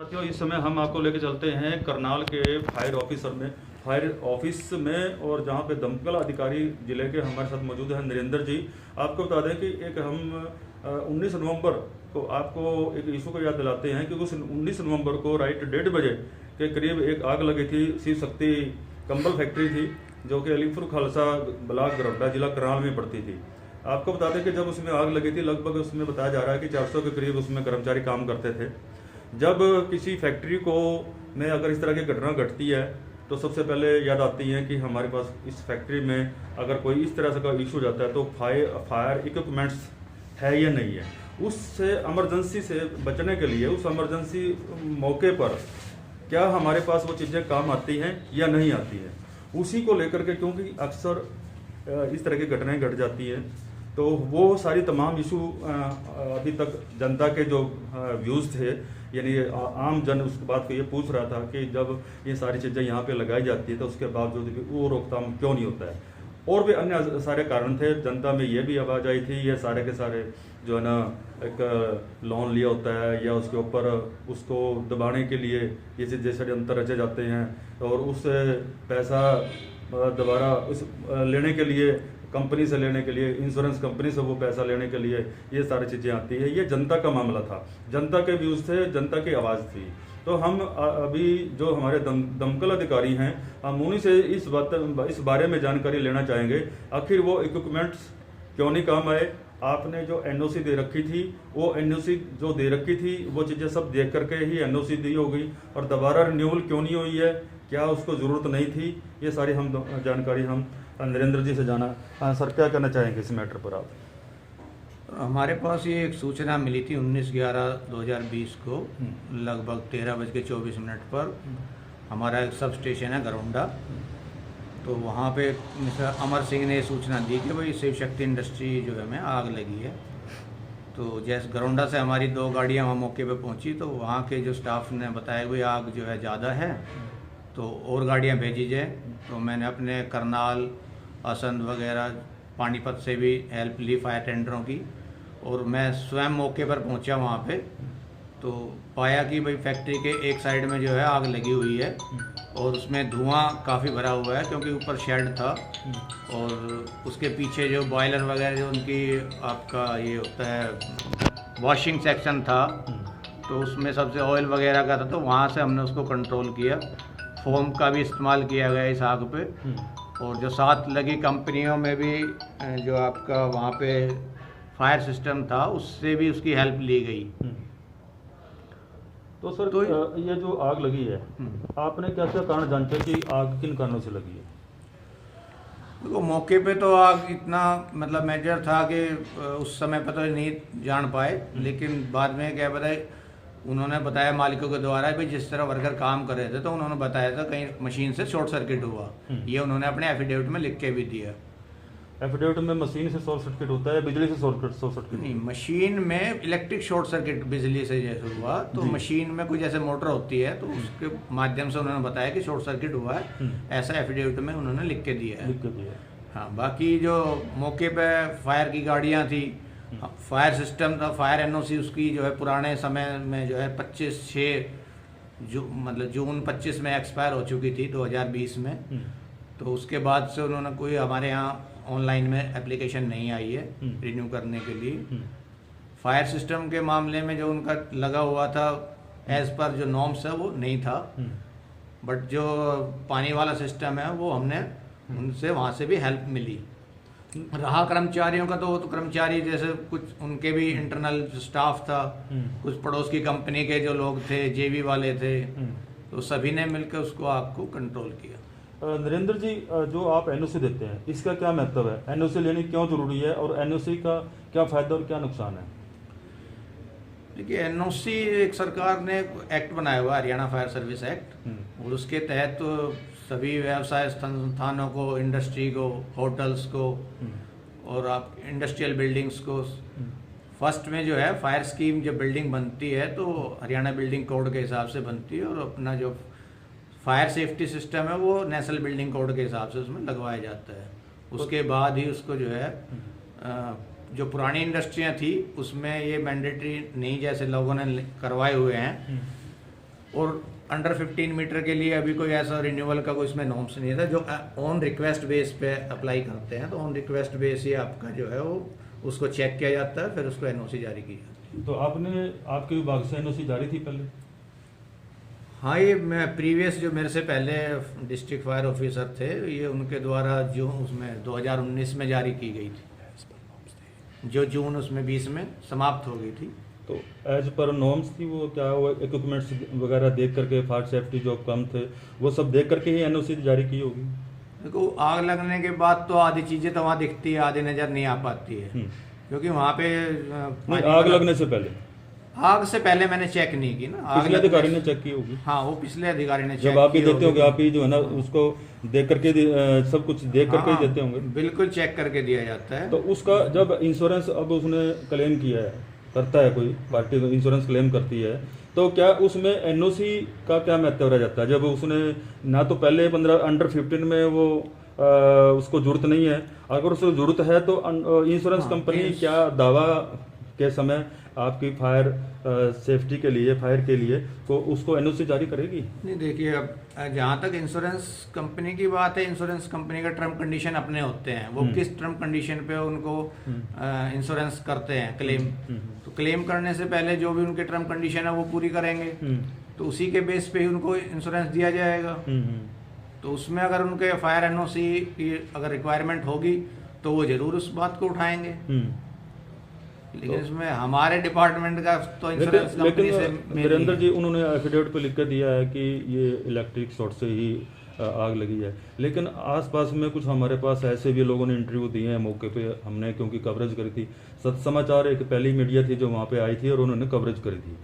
साथियों, इस समय हम आपको लेके चलते हैं करनाल के फायर ऑफिस में और जहां पे दमकल अधिकारी जिले के हमारे साथ मौजूद हैं नरेंद्र जी। आपको बता दें कि एक हम 19 नवंबर को आपको एक इशू को याद दिलाते हैं कि उस 19 नवंबर को राइट 1:30 बजे के करीब एक आग लगी थी। शिव शक्ति कंबल फैक्ट्री थी जो कि अलीपुर खालसा ब्लॉक गरोडा जिला करनाल में पड़ती थी। आपको बता दें कि जब उसमें आग लगी थी लगभग उसमें बताया जा रहा है कि 400 के करीब उसमें कर्मचारी काम करते थे। जब किसी फैक्ट्री को में अगर इस तरह की घटना घटती है तो सबसे पहले याद आती है कि हमारे पास इस फैक्ट्री में अगर कोई इस तरह से का इशू जाता है तो फायर इक्विपमेंट्स है या नहीं है। उससे इमरजेंसी से बचने के लिए उस इमरजेंसी मौके पर क्या हमारे पास वो चीज़ें काम आती हैं या नहीं आती हैं, उसी को लेकर के, क्योंकि अक्सर इस तरह की घटनाएं घट जाती हैं तो वो सारी तमाम इशू अभी तक जनता के जो व्यूज़ थे, यानी आम जन उस बात को ये पूछ रहा था कि जब ये सारी चीज़ें यहाँ पे लगाई जाती है तो उसके बावजूद भी वो रोकथाम क्यों नहीं होता है। और भी अन्य सारे कारण थे, जनता में ये भी आवाज़ आई थी, ये सारे के सारे जो है ना एक लोन लिया होता है या उसके ऊपर उसको दबाने के लिए ये चीज़ जैसे अंतर रचे जाते हैं और उस पैसा दोबारा उस लेने के लिए कंपनी से लेने के लिए, इंश्योरेंस कंपनी से वो पैसा लेने के लिए ये सारी चीज़ें आती है। ये जनता का मामला था, जनता के व्यूज़ थे, जनता की आवाज़ थी। तो हम अभी जो हमारे दमकल अधिकारी हैं हम उन्हीं से इस बारे में जानकारी लेना चाहेंगे। आखिर वो इक्विपमेंट्स क्यों नहीं काम आए, आपने जो एनओसी दे रखी थी वो एनओसी जो दे रखी थी वो चीज़ें सब देख करके ही एनओसी दी होगी और दोबारा रिन्यूअल क्यों नहीं हुई है, क्या उसको ज़रूरत नहीं थी, ये सारी हम जानकारी हम नरेंद्र जी से जाना। हाँ सर, क्या कहना चाहेंगे इस मैटर पर आप? हमारे पास ये एक सूचना मिली थी 19/11/2020 को लगभग 13:24 पर। हमारा एक सब स्टेशन है गरोंडा, तो वहाँ पे मिस्टर अमर सिंह ने सूचना दी कि भाई शिव शक्ति इंडस्ट्री जो है में आग लगी है। तो जैसे गरोंडा से हमारी 2 गाड़ियाँ वहाँ मौके पे पहुँची तो वहाँ के जो स्टाफ ने बताया भाई आग जो है ज़्यादा है तो और गाड़ियाँ भेजी जाए। तो मैंने अपने करनाल, असंध वगैरह, पानीपत से भी हेल्प ली फायर टेंडरों की और मैं स्वयं मौके पर पहुंचा वहां पे। तो पाया कि भाई फैक्ट्री के एक साइड में जो है आग लगी हुई है और उसमें धुआं काफ़ी भरा हुआ है क्योंकि ऊपर शेड था और उसके पीछे जो बॉयलर वगैरह जो उनकी आपका ये होता है वॉशिंग सेक्शन था तो उसमें सबसे ऑयल वगैरह का था, तो वहाँ से हमने उसको कंट्रोल किया। फोम का भी इस्तेमाल किया गया इस आग पे और जो साथ लगी कंपनियों में भी जो आपका वहाँ पे फायर सिस्टम था उससे भी उसकी हेल्प ली गई। तो सर तो ये जो आग लगी है आपने क्या क्या कारण जानते कि आग किन कारणों से लगी है? देखो मौके पे तो आग इतना मतलब मेजर था कि उस समय पर तो नहीं जान पाए, लेकिन बाद में क्या बताए उन्होंने बताया मालिकों के द्वारा भी जिस तरह वर्कर काम कर रहे थे तो उन्होंने बताया था कहीं मशीन से शॉर्ट सर्किट हुआ। ये उन्होंने अपने एफिडेविट में लिख के भी दिया। एफिडेविट में मशीन से शॉर्ट सर्किट होता है, बिजली से शॉर्ट सर्किट? नहीं, मशीन में इलेक्ट्रिक शॉर्ट सर्किट बिजली से जैसे हुआ तो मशीन में कोई जैसे मोटर होती है तो उसके माध्यम से उन्होंने बताया कि शॉर्ट सर्किट हुआ है, ऐसा एफिडेविट में उन्होंने लिख के दिया है। हाँ, बाकी जो मौके पे फायर की गाड़ियाँ थी, फायर सिस्टम था, फायर एनओसी उसकी जो है पुराने समय में जो है 25/6 जून 25 में एक्सपायर हो चुकी थी 2020 में। तो उसके बाद से उन्होंने कोई हमारे यहाँ ऑनलाइन में एप्लीकेशन नहीं आई है रिन्यू करने के लिए। फायर सिस्टम के मामले में जो उनका लगा हुआ था एज पर जो नॉर्म्स है वो नहीं था, बट जो पानी वाला सिस्टम है वो हमने उनसे वहाँ से भी हेल्प मिली। रहा कर्मचारियों का तो वो तो कर्मचारी जैसे कुछ उनके भी इंटरनल स्टाफ था, कुछ पड़ोस की कंपनी के जो लोग थे, जेवी वाले थे, तो सभी ने मिलकर उसको आग को कंट्रोल किया। नरेंद्र जी, जो आप एनओसी देते हैं इसका क्या महत्व है, एनओसी लेनी क्यों जरूरी है और एनओसी का क्या फायदा और क्या नुकसान है? देखिए एनओसी एक सरकार ने एक्ट बनाया हुआ हरियाणा फायर सर्विस एक्ट और उसके तहत तो सभी व्यवसाय संस्थानों को, इंडस्ट्री को, होटल्स को और आप इंडस्ट्रियल बिल्डिंग्स को फर्स्ट में जो है फायर स्कीम जब बिल्डिंग बनती है तो हरियाणा बिल्डिंग कोड के हिसाब से बनती है और अपना जो फायर सेफ्टी सिस्टम है वो नेशनल बिल्डिंग कोड के हिसाब से उसमें लगवाया जाता है। उसके बाद ही उसको जो है जो पुरानी इंडस्ट्रियां थी उसमें ये मैंडेटरी नहीं जैसे लोगों ने करवाए हुए हैं और अंडर 15 मीटर के लिए अभी कोई ऐसा रिन्यूअल का कोई इसमें नॉर्म्स नहीं था, जो ऑन रिक्वेस्ट बेस पे अप्लाई करते हैं। तो ऑन रिक्वेस्ट बेस ही आपका जो है वो उसको चेक किया जाता है, फिर उसको एनओसी जारी की जाती है। तो आपके विभाग से एनओसी जारी थी पहले? हाँ, ये मैं प्रीवियस जो मेरे से पहले डिस्ट्रिक्ट फायर ऑफिसर थे, ये उनके द्वारा जो उसमें 2019 में जारी की गई थी, जो जून उसमें 20 में समाप्त हो गई थी। तो एज पर नॉर्म्स थी वो, क्या वो इक्विपमेंट्स वगैरह देख करके, फायर सेफ्टी जो कम थे वो सब देख करके ही एनओसी जारी की होगी? देखो, आग लगने के बाद तो आधी चीज़ें तो वहाँ दिखती है, आधी नज़र नहीं आ पाती है, क्योंकि वहाँ पे आग लगने से पहले, आग से पहले मैंने चेक नहीं की ना, पिछले अधिकारी ने चेक की होगी। हाँ, वो पिछले अधिकारी ने जब आप ही देते होंगे, आप ही जो है ना उसको देख करके सब कुछ देख करके ही देते होंगे। बिल्कुल चेक करके दिया जाता है। तो उसका जब इंश्योरेंस अब उसने क्लेम किया है, करता है कोई पार्टी इंश्योरेंस क्लेम करती है, तो क्या उसमें एनओसी का क्या महत्व रह जाता है? जब उसने ना तो पहले 15 अंडर 15 में वो उसको जरूरत नहीं है, अगर उसको जरूरत है तो इंश्योरेंस कंपनी क्या दावा के समय आपकी फायर सेफ्टी के लिए, फायर के लिए तो उसको एनओसी जारी करेगी? नहीं, देखिए, अब जहाँ तक इंश्योरेंस कंपनी की बात है, इंश्योरेंस कंपनी का टर्म कंडीशन अपने होते हैं, वो किस टर्म कंडीशन पे उनको इंश्योरेंस करते हैं क्लेम। तो क्लेम करने से पहले जो भी उनके टर्म कंडीशन है वो पूरी करेंगे, तो उसी के बेस पे ही उनको इंश्योरेंस दिया जाएगा। तो उसमें अगर उनके फायर एनओसी की अगर रिक्वायरमेंट होगी तो वो जरूर उस बात को उठाएंगे। लेकिन इसमें हमारे डिपार्टमेंट का तो इंश्योरेंस कंपनी से नरेंद्र जी, उन्होंने एफिडेविट पे लिख कर दिया है कि ये इलेक्ट्रिक शॉर्ट से ही आग लगी है, लेकिन आसपास में कुछ हमारे पास ऐसे भी लोगों ने इंटरव्यू दिए हैं मौके पे, हमने क्योंकि कवरेज करी थी, सच समाचार एक पहली मीडिया थी जो वहाँ पे आई थी और उन्होंने कवरेज करी थी।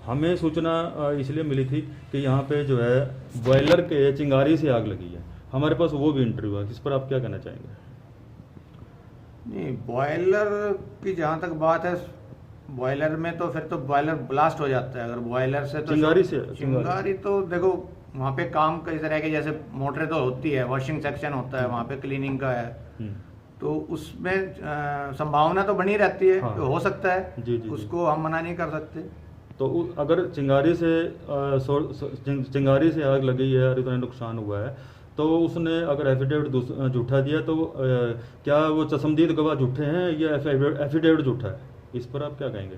हमें सूचना इसलिए मिली थी कि यहाँ पे जो है बॉयलर के चिंगारी से आग लगी है, हमारे पास वो भी इंटरव्यू है, इस पर आप क्या कहना चाहेंगे? नहीं, बॉयलर की जहाँ तक बात है, बॉयलर में तो फिर तो बॉयलर ब्लास्ट हो जाता है। अगर बॉयलर से तो चिंगारी तो देखो, वहाँ पे काम कई तरह के, जैसे मोटरें तो होती है, वॉशिंग सेक्शन होता है, वहाँ पे क्लीनिंग का है, तो उसमें संभावना तो बनी रहती है। हाँ, तो हो सकता है जी, उसको हम मना नहीं कर सकते। तो अगर चिंगारी से आग लगी है और इतना नुकसान हुआ है, तो उसने अगर एफिडेविट झूठा दिया तो क्या वो चश्मदीद गवाह झूठे हैं या एफिडेविट झूठा है? इस पर आप क्या कहेंगे?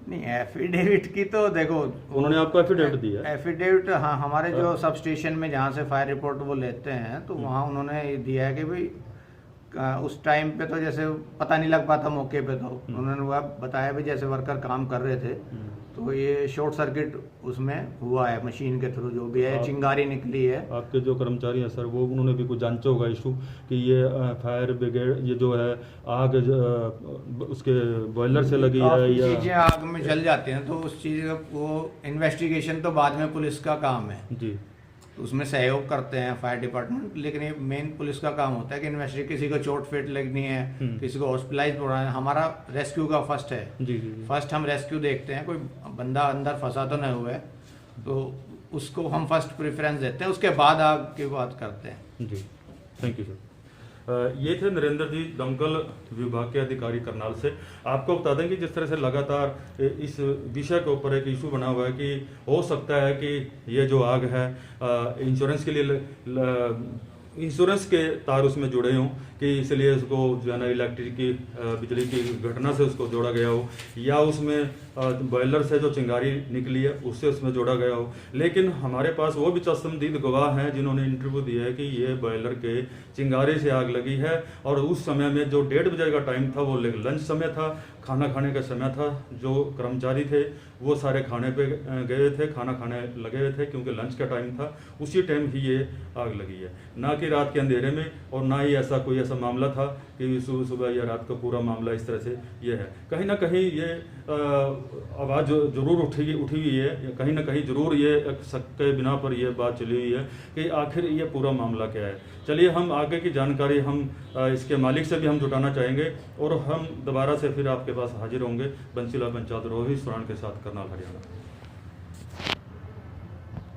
नहीं, एफिडेविट की तो देखो, उन्होंने आपको एफिडेविट दिया? एफिडेविट, हाँ, हमारे जो सब स्टेशन में जहाँ से फायर रिपोर्ट वो लेते हैं, तो वहाँ उन्होंने दिया है कि भाई उस टाइम पे तो जैसे पता नहीं लग पाता मौके पे, तो उन्होंने वो बताया भी जैसे वर्कर काम कर रहे थे तो ये शॉर्ट सर्किट उसमें हुआ है, मशीन के थ्रू जो भी है चिंगारी निकली है। आपके जो कर्मचारी हैं सर, वो उन्होंने भी कुछ जांचा होगा इशू कि ये फायर ब्रिगेड, ये जो है आग उसके बॉयलर से लगी है या चीज़ें आग में जल जाती हैं, तो उस चीज़ का वो इन्वेस्टिगेशन तो बाद में पुलिस का काम है जी, उसमें सहयोग करते हैं फायर डिपार्टमेंट, लेकिन ये मेन पुलिस का काम होता है कि इन्वेस्टिगेट, किसी को चोट फेट लगनी है, किसी को हॉस्पिटलाइज पड़ा है, हमारा रेस्क्यू का फर्स्ट है जी। फर्स्ट हम रेस्क्यू देखते हैं, कोई बंदा अंदर फंसा तो नहीं हुआ है, तो उसको हम फर्स्ट प्रेफरेंस देते हैं, उसके बाद आग की बात करते हैं जी। Thank you sir. ये थे नरेंद्र जी, दमकल विभाग के अधिकारी करनाल से। आपको बता दें कि जिस तरह से लगातार इस विषय के ऊपर एक इशू बना हुआ है कि हो सकता है कि ये जो आग है इंश्योरेंस के लिए इंश्योरेंस के तार उसमें जुड़े हों, कि इसलिए उसको जो है ना इलेक्ट्रिक की बिजली की घटना से उसको जोड़ा गया हो, या उसमें बॉयलर से जो चिंगारी निकली है उससे उसमें जोड़ा गया हो। लेकिन हमारे पास वो भी चश्मदीद गवाह हैं जिन्होंने इंटरव्यू दिया है कि ये बॉयलर के चिंगारी से आग लगी है, और उस समय में जो 1:30 बजे का टाइम था वो लंच समय था, खाना खाने का समय था, जो कर्मचारी थे वो सारे खाने पे गए थे, खाना खाने लगे हुए थे क्योंकि लंच का टाइम था, उसी टाइम ही ये आग लगी है, ना कि रात के अंधेरे में, और ना ही ऐसा कोई ऐसा मामला था कि सुबह या रात का पूरा मामला इस तरह से ये है। कहीं ना कहीं ये आवाज़ जरूर उठी हुई है, कहीं ना कहीं जरूर ये शक के बिना पर ये बात चली हुई है कि आखिर ये पूरा मामला क्या है। चलिए हम आगे की जानकारी हम इसके मालिक से भी हम जुटाना चाहेंगे, और हम दोबारा से फिर आपके पास हाजिर होंगे। बंसीलाल पंचायत रोहित सुरान के साथ, करनाल, हरियाणा।